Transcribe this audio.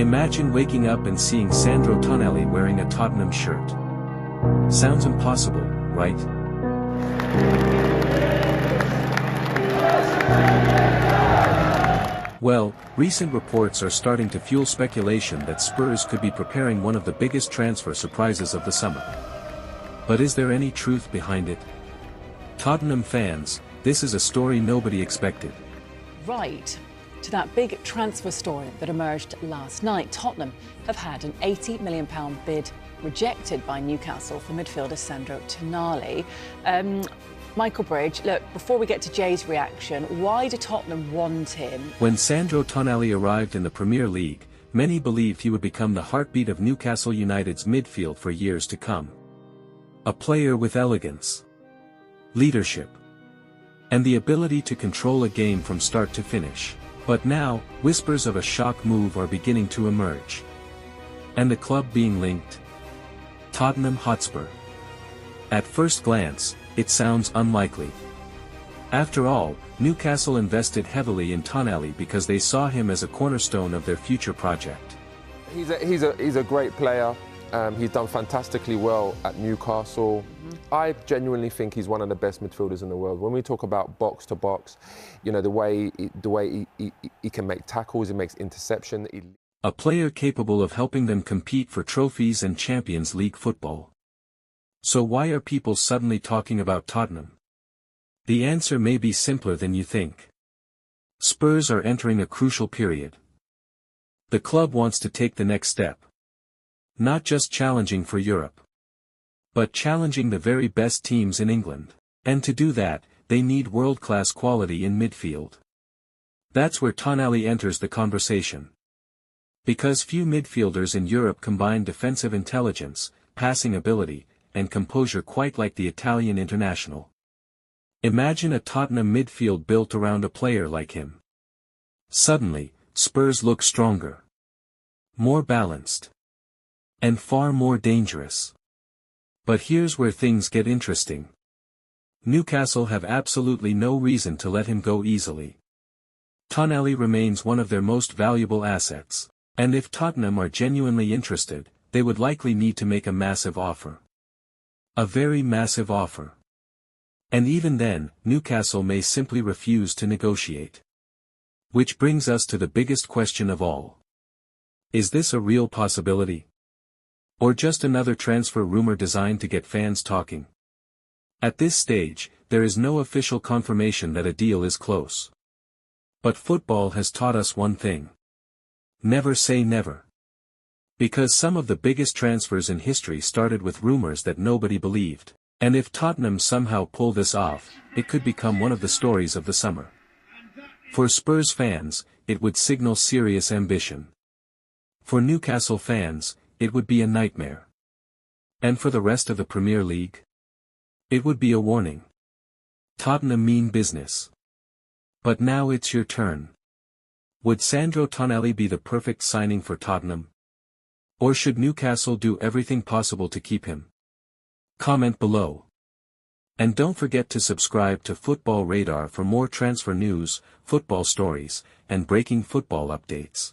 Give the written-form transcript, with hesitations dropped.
Imagine waking up and seeing Sandro Tonali wearing a Tottenham shirt. Sounds impossible, right? Well, recent reports are starting to fuel speculation that Spurs could be preparing one of the biggest transfer surprises of the summer. But is there any truth behind it? Tottenham fans, this is a story nobody expected. Right. To that big transfer story that emerged last night, Tottenham have had an £80 million bid rejected by Newcastle for midfielder Sandro Tonali. Michael Bridge, look, before we get to Jay's reaction, why do Tottenham want him? When Sandro Tonali arrived in the Premier League, many believed he would become the heartbeat of Newcastle United's midfield for years to come. A player with elegance, leadership, and the ability to control a game from start to finish. But now, whispers of a shock move are beginning to emerge. And the club being linked? Tottenham Hotspur. At first glance, it sounds unlikely. After all, Newcastle invested heavily in Tonali because they saw him as a cornerstone of their future project. He's a great player. He's done fantastically well at Newcastle. I genuinely think he's one of the best midfielders in the world. When we talk about box to box, you know, the way he can make tackles, he makes interception. A player capable of helping them compete for trophies and Champions League football. So why are people suddenly talking about Tottenham? The answer may be simpler than you think. Spurs are entering a crucial period. The club wants to take the next step. Not just challenging for Europe, but challenging the very best teams in England. And to do that, they need world-class quality in midfield. That's where Tonali enters the conversation. Because few midfielders in Europe combine defensive intelligence, passing ability, and composure quite like the Italian international. Imagine a Tottenham midfield built around a player like him. Suddenly, Spurs look stronger, more balanced, and far more dangerous. But here's where things get interesting. Newcastle have absolutely no reason to let him go easily. Tonali remains one of their most valuable assets, and if Tottenham are genuinely interested, they would likely need to make a massive offer. A very massive offer. And even then, Newcastle may simply refuse to negotiate. Which brings us to the biggest question of all. Is this a real possibility? Or just another transfer rumor designed to get fans talking? At this stage, there is no official confirmation that a deal is close. But football has taught us one thing. Never say never. Because some of the biggest transfers in history started with rumors that nobody believed. And if Tottenham somehow pull this off, it could become one of the stories of the summer. For Spurs fans, it would signal serious ambition. For Newcastle fans, it would be a nightmare. And for the rest of the Premier League? It would be a warning. Tottenham mean business. But now it's your turn. Would Sandro Tonali be the perfect signing for Tottenham? Or should Newcastle do everything possible to keep him? Comment below. And don't forget to subscribe to Football Radar for more transfer news, football stories, and breaking football updates.